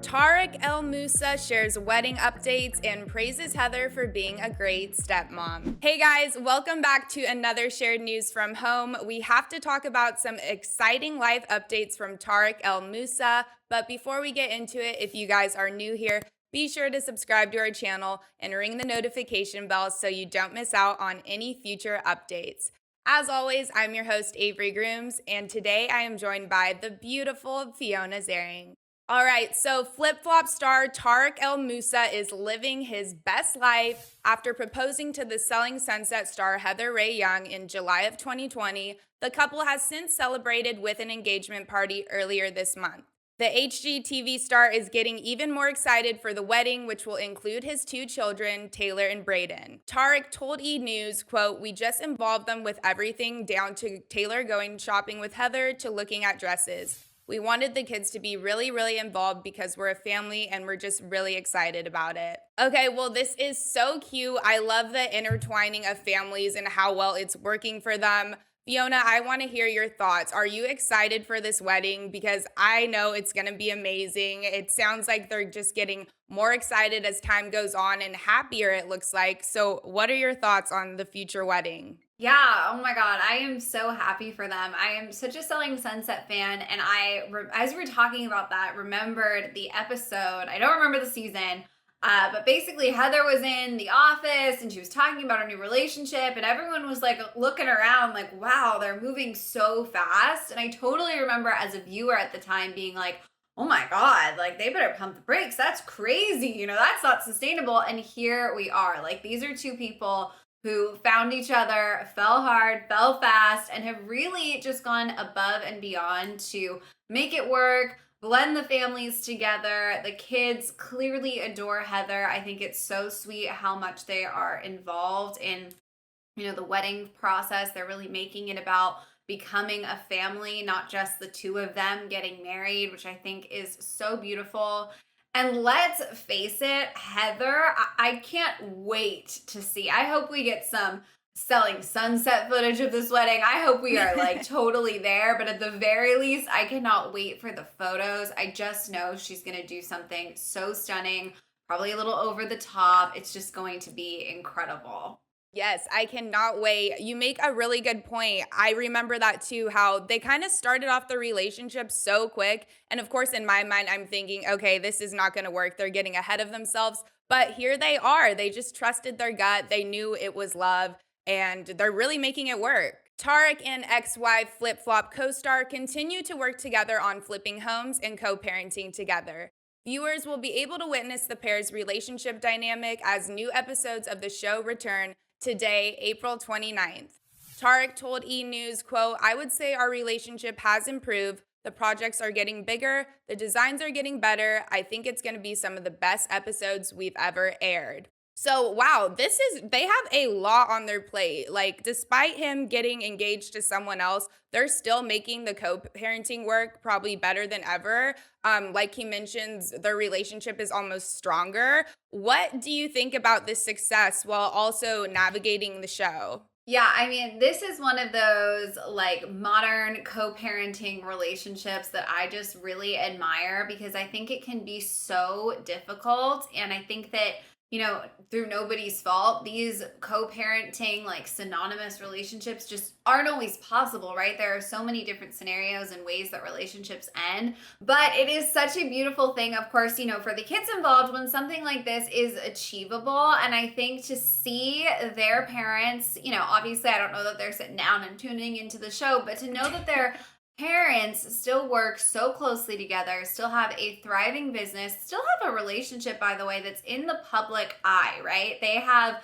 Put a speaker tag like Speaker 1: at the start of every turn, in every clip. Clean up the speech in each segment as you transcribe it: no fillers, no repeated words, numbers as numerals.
Speaker 1: Tarek El Moussa shares wedding updates and praises Heather for being a great stepmom. Hey guys, welcome back to another shared news from home. We have to talk about some exciting life updates from Tarek El Moussa. But before we get into it, if you guys are new here, be sure to subscribe to our channel and ring the notification bell so you don't miss out on any future updates. As always, I'm your host, Avery Grooms, and today I am joined by the beautiful Fiona Zaring. All right, so Flip Flop star Tarek El Moussa is living his best life after proposing to the Selling Sunset star Heather Ray Young in July of 2020. The couple has since celebrated with an engagement party earlier this month. The HGTV star is getting even more excited for the wedding, which will include his two children, Taylor and Brayden. Tarek told E! News, quote, "We just involved them with everything down to Taylor going shopping with Heather to looking at dresses. We wanted the kids to be really, really involved because we're a family and we're just really excited about it." Okay, well, this is so cute. I love the intertwining of families and how well it's working for them. Fiona, I want to hear your thoughts. Are you excited for this wedding? Because I know it's going to be amazing. It sounds like they're just getting more excited as time goes on and happier, it looks like. So, what are your thoughts on the future wedding?
Speaker 2: Yeah, oh my God, I am so happy for them. I am such a Selling Sunset fan, and as we were talking about that, remembered the episode. I don't remember the season, but basically Heather was in the office and she was talking about her new relationship, and everyone was like looking around like, wow, they're moving so fast. And I totally remember as a viewer at the time being like, oh my God, like they better pump the brakes. That's crazy. That's not sustainable. And here we are. Like these are two people who found each other, fell hard, fell fast, and have really just gone above and beyond to make it work, blend the families together. The kids clearly adore Heather. I think it's so sweet how much they are involved in, the wedding process. They're really making it about becoming a family, not just the two of them getting married, which I think is so beautiful. And let's face it, Heather, I can't wait to see. I hope we get some Selling Sunset footage of this wedding. I hope we are like totally there, but at the very least, I cannot wait for the photos. I just know she's going to do something so stunning, probably a little over the top. It's just going to be incredible.
Speaker 1: Yes, I cannot wait. You make a really good point. I remember that too, how they kind of started off the relationship so quick. And of course, in my mind, I'm thinking, okay, this is not going to work. They're getting ahead of themselves. But here they are. They just trusted their gut. They knew it was love, and they're really making it work. Tarek and ex wife Flip Flop co star continue to work together on flipping homes and co parenting together. Viewers will be able to witness the pair's relationship dynamic as new episodes of the show return today, April 29th. Tarek told E! News, quote, "I would say our relationship has improved. The projects are getting bigger. The designs are getting better. I think it's going to be some of the best episodes we've ever aired." So, wow, they have a lot on their plate. Like, despite him getting engaged to someone else, they're still making the co parenting work probably better than ever. Like he mentions, their relationship is almost stronger. What do you think about this success while also navigating the show?
Speaker 2: Yeah, I mean, this is one of those like modern co parenting relationships that I just really admire because I think it can be so difficult. And I think that, through nobody's fault, these co parenting, like synonymous relationships just aren't always possible, right? There are so many different scenarios and ways that relationships end. But it is such a beautiful thing, of course, for the kids involved when something like this is achievable. And I think to see their parents, obviously, I don't know that they're sitting down and tuning into the show, but to know that they're parents still work so closely together, still have a thriving business, still have a relationship, by the way, that's in the public eye, right? They have,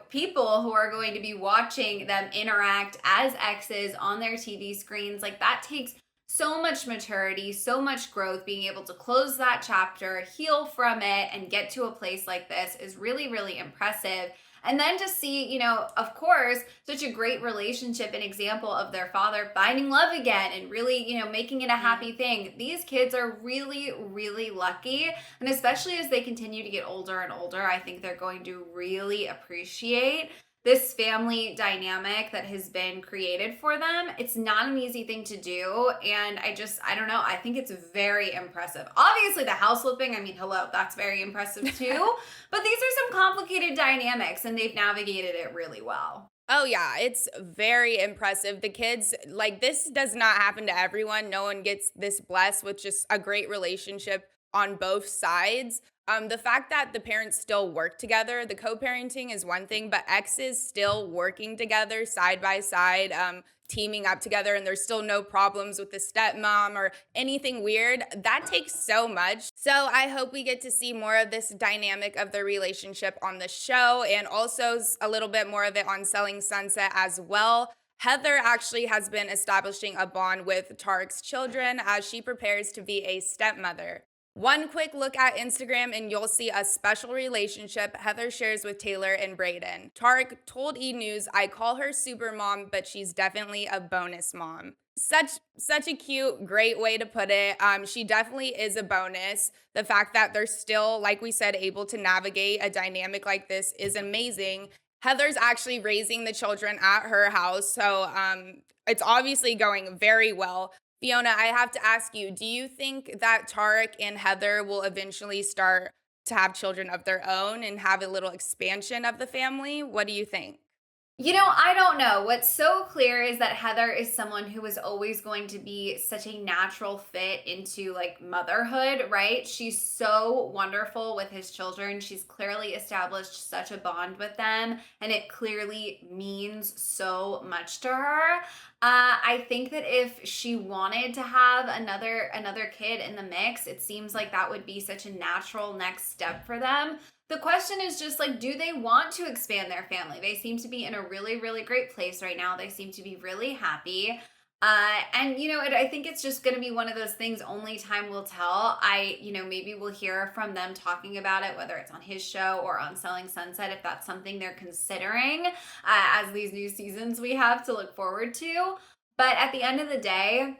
Speaker 2: people who are going to be watching them interact as exes on their TV screens. Like that takes so much maturity, so much growth. Being able to close that chapter, heal from it, and get to a place like this is really, really impressive. And then to see, of course, such a great relationship and example of their father finding love again and really, making it a happy thing. These kids are really, really lucky. And especially as they continue to get older and older, I think they're going to really appreciate this family dynamic that has been created for them. It's not an easy thing to do. And I don't know, I think it's very impressive. Obviously, the house flipping, I mean, hello, that's very impressive too. But these are some complicated dynamics and they've navigated it really well.
Speaker 1: Oh yeah, it's very impressive. The kids, like this does not happen to everyone. No one gets this blessed with just a great relationship on both sides. The fact that the parents still work together, the co-parenting is one thing, but exes still working together side by side, teaming up together, and there's still no problems with the stepmom or anything weird. That takes so much. So I hope we get to see more of this dynamic of the relationship on the show and also a little bit more of it on Selling Sunset as well. Heather actually has been establishing a bond with Tarek's children as she prepares to be a stepmother. One quick look at Instagram and you'll see a special relationship Heather shares with Taylor and Brayden. Tarek told E! News, "I call her super mom, but she's definitely a bonus mom." Such a cute, great way to put it. She definitely is a bonus. The fact that they're still, like we said, able to navigate a dynamic like this is amazing. Heather's actually raising the children at her house, so it's obviously going very well. Fiona, I have to ask you, do you think that Tarek and Heather will eventually start to have children of their own and have a little expansion of the family? What do you think?
Speaker 2: I don't know. What's so clear is that Heather is someone who is always going to be such a natural fit into like motherhood, right? She's so wonderful with his children. She's clearly established such a bond with them, and it clearly means so much to her. I think that if she wanted to have another kid in the mix, it seems like that would be such a natural next step for them. The question is just like, do they want to expand their family? They seem to be in a really, really great place right now. They seem to be really happy. I think it's just going to be one of those things only time will tell. Maybe we'll hear from them talking about it, whether it's on his show or on Selling Sunset, if that's something they're considering as these new seasons we have to look forward to. But at the end of the day,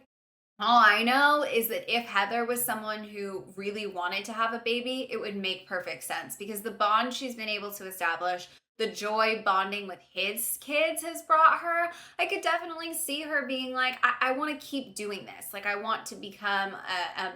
Speaker 2: all I know is that if Heather was someone who really wanted to have a baby, it would make perfect sense because the bond she's been able to establish, the joy bonding with his kids has brought her. I could definitely see her being like, I want to keep doing this. Like, I want to become a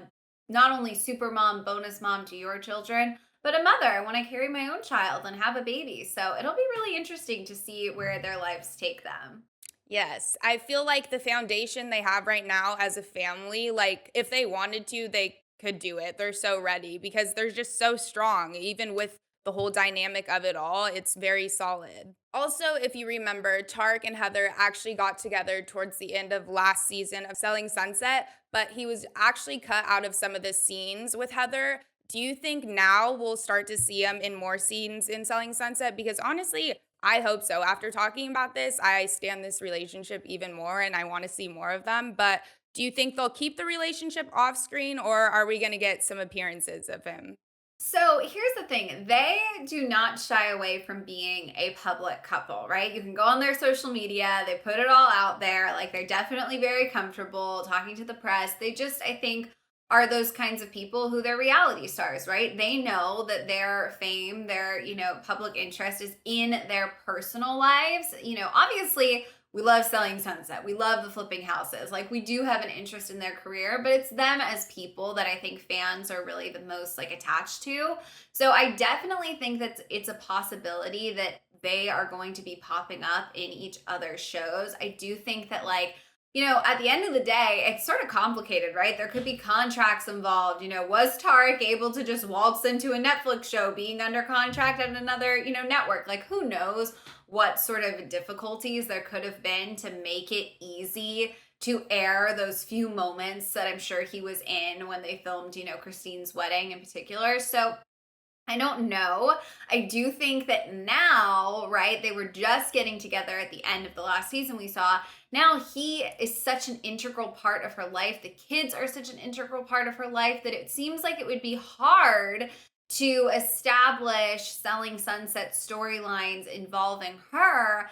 Speaker 2: not only super mom, bonus mom to your children, but a mother. I want to carry my own child and have a baby. So it'll be really interesting to see where their lives take them.
Speaker 1: Yes, I feel like the foundation they have right now as a family, like if they wanted to, they could do it. They're so ready because they're just so strong, even with the whole dynamic of it all. It's very solid. Also, if you remember, Tark and Heather actually got together towards the end of last season of Selling Sunset, but he was actually cut out of some of the scenes with Heather. Do you think now we'll start to see him in more scenes in Selling Sunset? Because honestly, I hope so. After talking about this, I stand this relationship even more and I want to see more of them. But do you think they'll keep the relationship off screen or are we going to get some appearances of him?
Speaker 2: So here's the thing, they do not shy away from being a public couple, right? You can go on their social media, they put it all out there. Like they're definitely very comfortable talking to the press. They just, I think, are those kinds of people who they're reality stars, right? They know that their fame, their, public interest is in their personal lives. Obviously, we love Selling Sunset. We love the flipping houses. Like we do have an interest in their career, but it's them as people that I think fans are really the most like attached to. So I definitely think that it's a possibility that they are going to be popping up in each other's shows. I do think that at the end of the day, it's sort of complicated, right? There could be contracts involved. Was Tarek able to just waltz into a Netflix show being under contract at another, network? Like, who knows what sort of difficulties there could have been to make it easy to air those few moments that I'm sure he was in when they filmed, Christine's wedding in particular. So I don't know. I do think that now, right, they were just getting together at the end of the last season we saw. Now he is such an integral part of her life. The kids are such an integral part of her life that it seems like it would be hard to establish Selling Sunset storylines involving her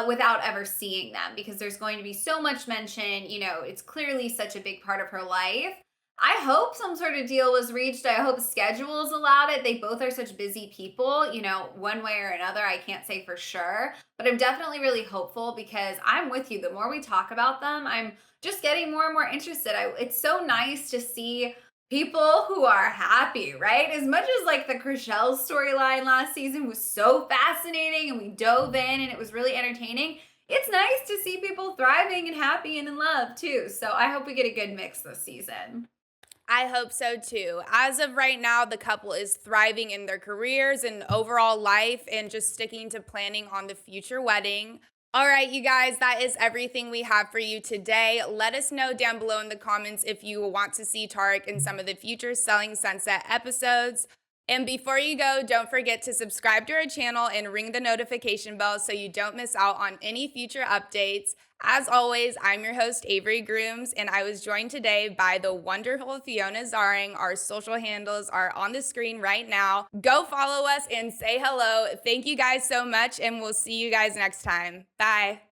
Speaker 2: without ever seeing them because there's going to be so much mention. It's clearly such a big part of her life. I hope some sort of deal was reached. I hope schedules allowed it. They both are such busy people, one way or another. I can't say for sure, but I'm definitely really hopeful because I'm with you. The more we talk about them, I'm just getting more and more interested. It's so nice to see people who are happy, right? As much as like the Chriselle storyline last season was so fascinating and we dove in and it was really entertaining, it's nice to see people thriving and happy and in love too. So I hope we get a good mix this season.
Speaker 1: I hope so too. As of right now, the couple is thriving in their careers and overall life and just sticking to planning on the future wedding. All right, you guys, that is everything we have for you today. Let us know down below in the comments if you want to see Tarek in some of the future Selling Sunset episodes. And before you go, don't forget to subscribe to our channel and ring the notification bell so you don't miss out on any future updates. As always, I'm your host, Avery Grooms, and I was joined today by the wonderful Fiona Zaring. Our social handles are on the screen right now. Go follow us and say hello. Thank you guys so much, and we'll see you guys next time. Bye.